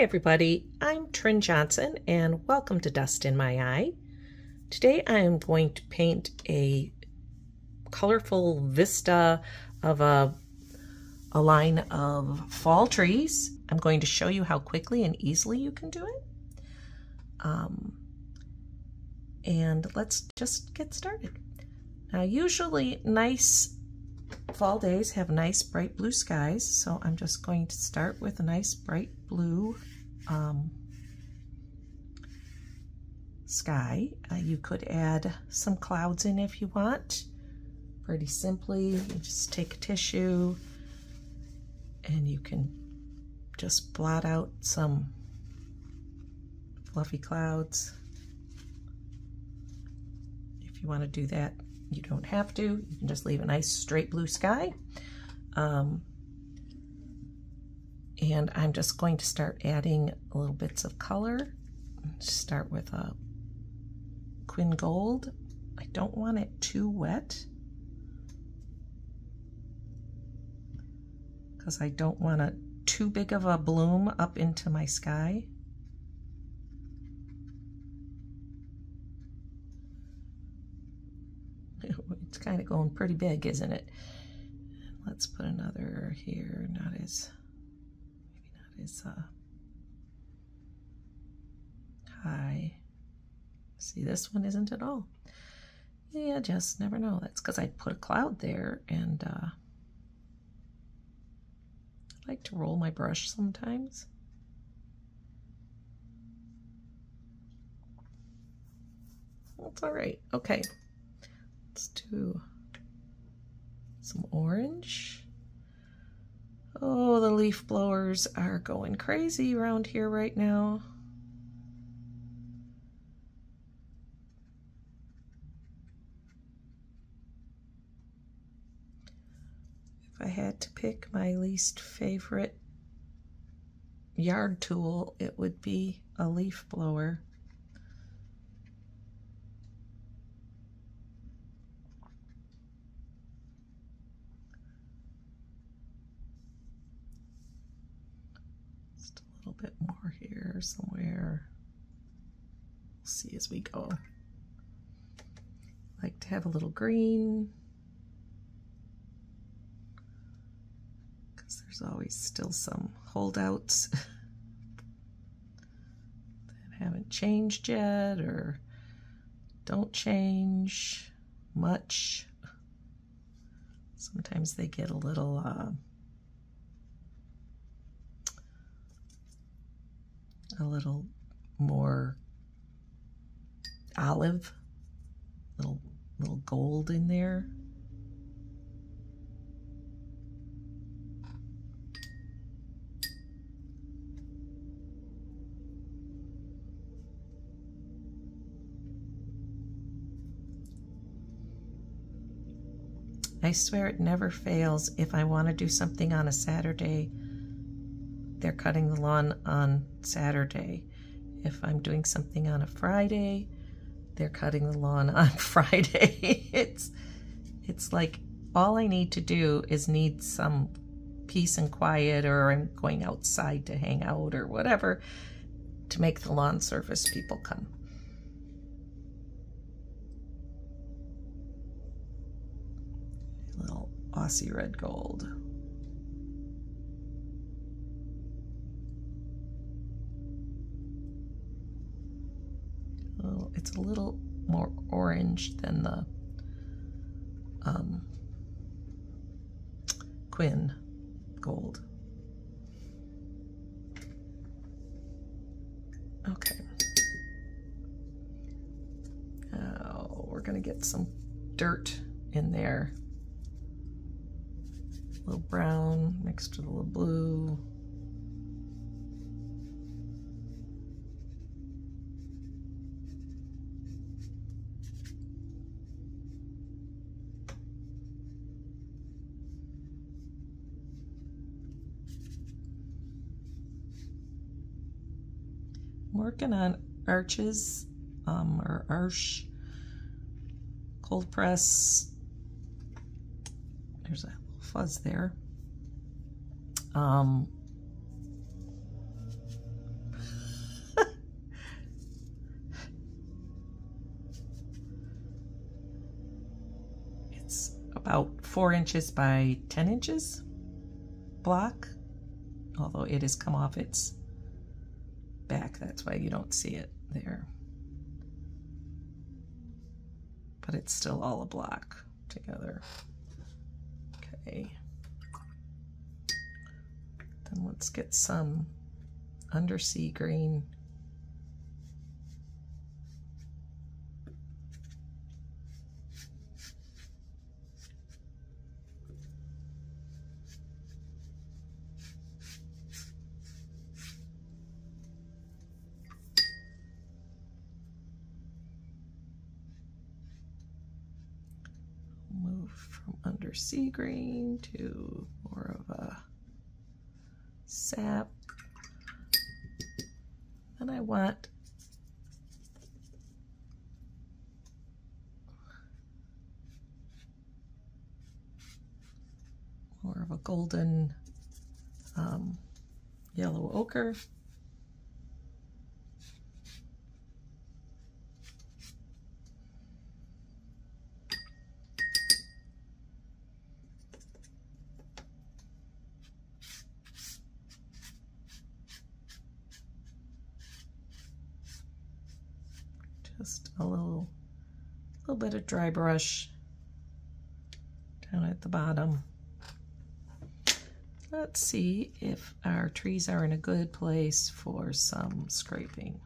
Hi everybody, I'm Trin Johnson and welcome to Dust in My Eye. Today I am going to paint a colorful vista of a line of fall trees. I'm going to show you how quickly and easily you can do it. And let's just get started. Now usually nice fall days have nice bright blue skies, so I'm just going to start with a nice bright blue sky. You could add some clouds in if you want. Pretty simply, you just take a tissue and you can just blot out some fluffy clouds. If you want to do that, you don't have to. You can just leave a nice straight blue sky. And I'm just going to start adding little bits of color. Start with a Quin Gold. I don't want it too wet because I don't want too big of a bloom up into my sky. It's kind of going pretty big, isn't it? Let's put another here, maybe not as high. See, this one isn't at all. Yeah, just never know. That's because I put a cloud there, and I like to roll my brush sometimes. That's all right. Okay. Let's do some orange. Oh, the leaf blowers are going crazy around here right now. If I had to pick my least favorite yard tool, it would be a leaf blower. Bit more here somewhere. We'll see as we go. I like to have a little green because there's always still some holdouts that haven't changed yet or don't change much. Sometimes they get a little more olive, little gold in there. I swear it never fails. If I want to do something on a Saturday, they're cutting the lawn on Saturday. If I'm doing something on a Friday, they're cutting the lawn on Friday. It's like all I need to do is need some peace and quiet, or I'm going outside to hang out or whatever, to make the lawn service people come. A little Aussie red gold. It's a little more orange than the Quin Gold. Okay. Now we're going to get some dirt in there. A little brown mixed with a little blue. Working on arches or arch, cold press. There's a little fuzz there. about 4 inches by 10 inches block, although it has come off its back, that's why you don't see it there. But it's still all a block together. Okay. Then let's get some undersea green. Move from undersea green to more of a sap. Then I want more of a golden yellow ochre. Just a little bit of dry brush down at the bottom. Let's see if our trees are in a good place for some scraping.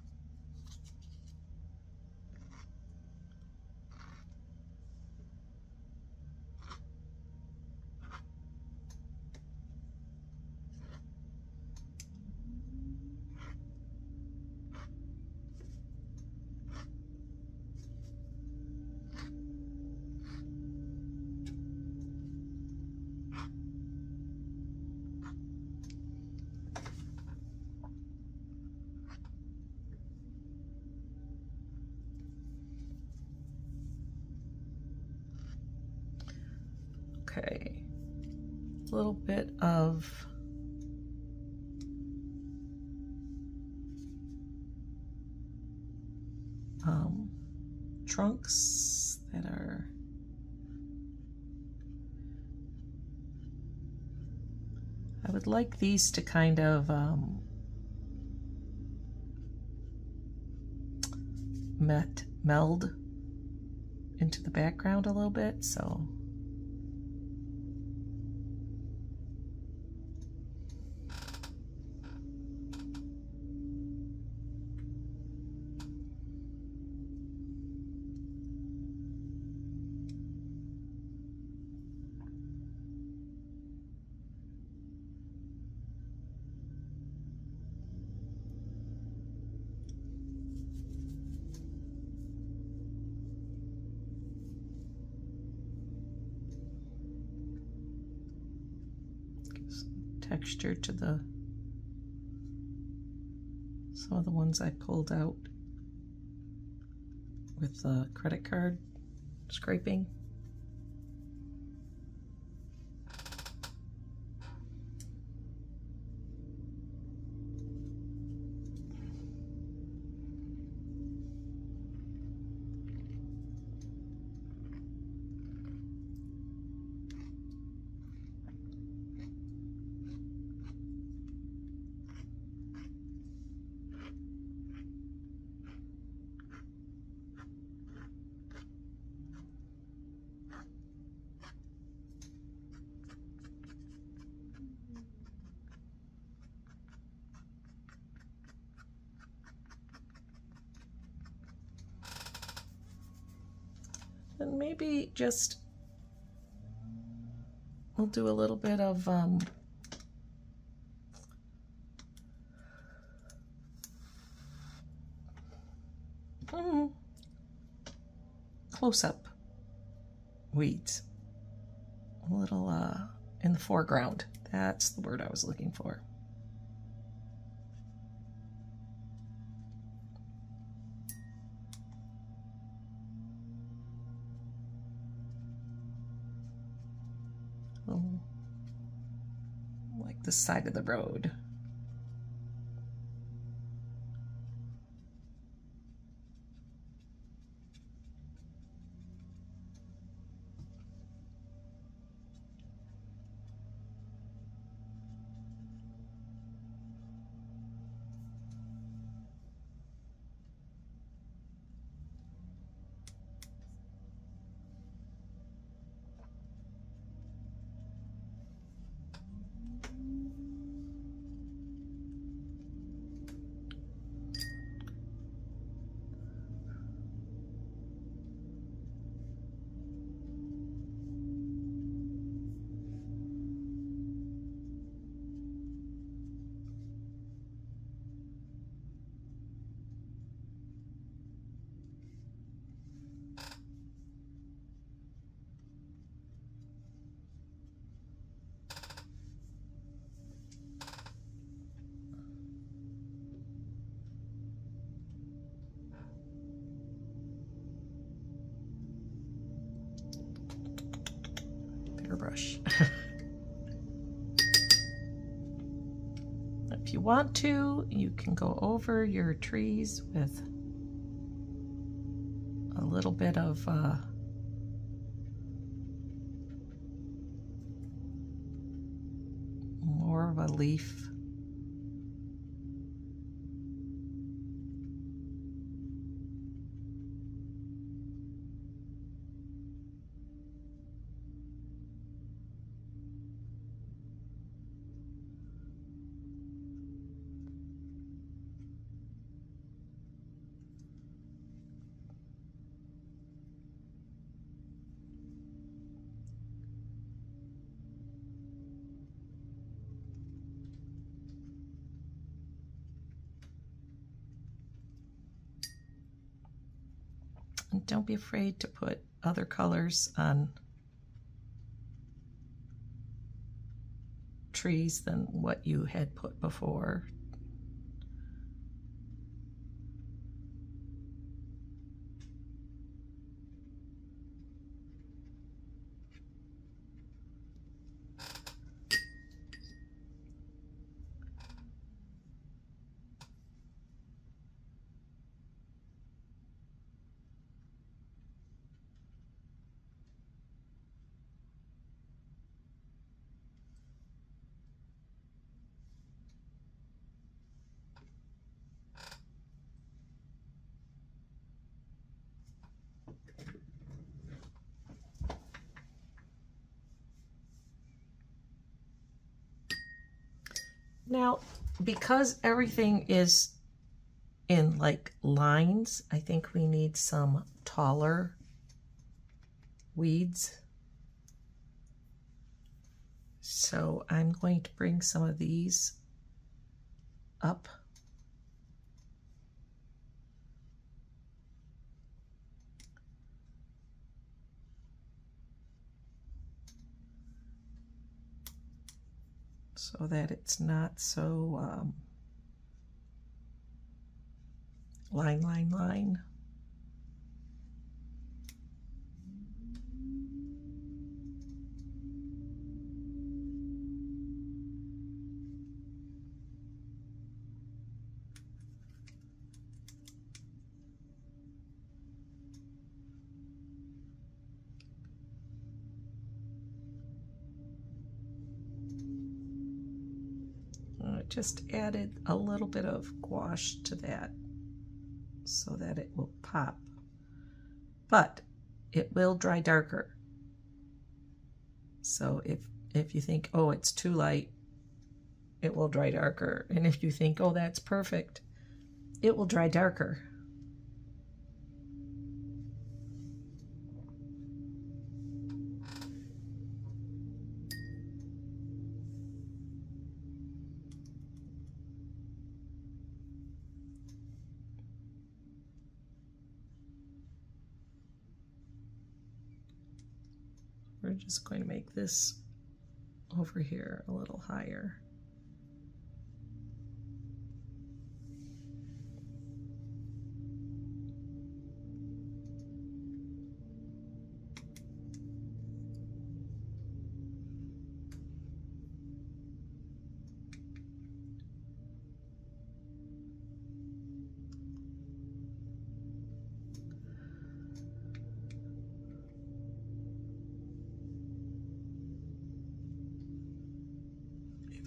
Okay, a little bit of trunks that are I would like these to kind of meld into the background a little bit, so texture to some of the ones I pulled out with the credit card scraping. And maybe just, we'll do a little bit of close-up weeds. A little in the foreground. That's the word I was looking for. Like the side of the road. want to, you can go over your trees with a little bit of more of a leaf. And don't be afraid to put other colors on trees than what you had put before. Now, because everything is in like lines, I think we need some taller weeds. So I'm going to bring some of these up. So that it's not so line, line, line. Just added a little bit of gouache to that so that it will pop, but it will dry darker. So if you think, oh, it's too light, it will dry darker. And if you think, oh, that's perfect, it will dry darker. We're just going to make this over here a little higher.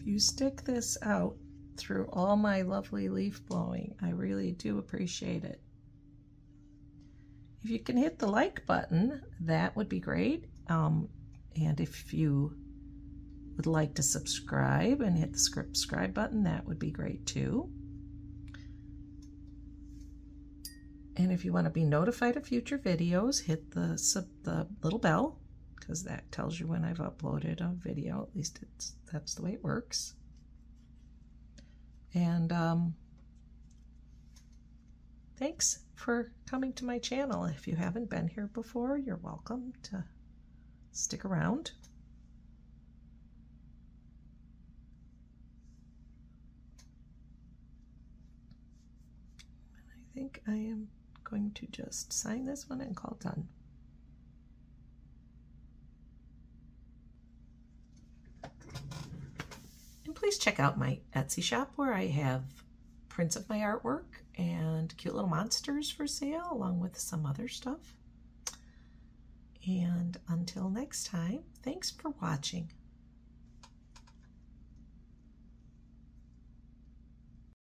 You stick this out through all my lovely leaf blowing. I really do appreciate it. If you can hit the like button, that would be great. And if you would like to subscribe and hit the subscribe button, that would be great too. And if you want to be notified of future videos, hit the little bell, because that tells you when I've uploaded a video. At least that's the way it works. And thanks for coming to my channel. If you haven't been here before, you're welcome to stick around. And I think I am going to just sign this one and call done. please check out my Etsy shop where I have prints of my artwork and cute little monsters for sale, along with some other stuff. And until next time, thanks for watching.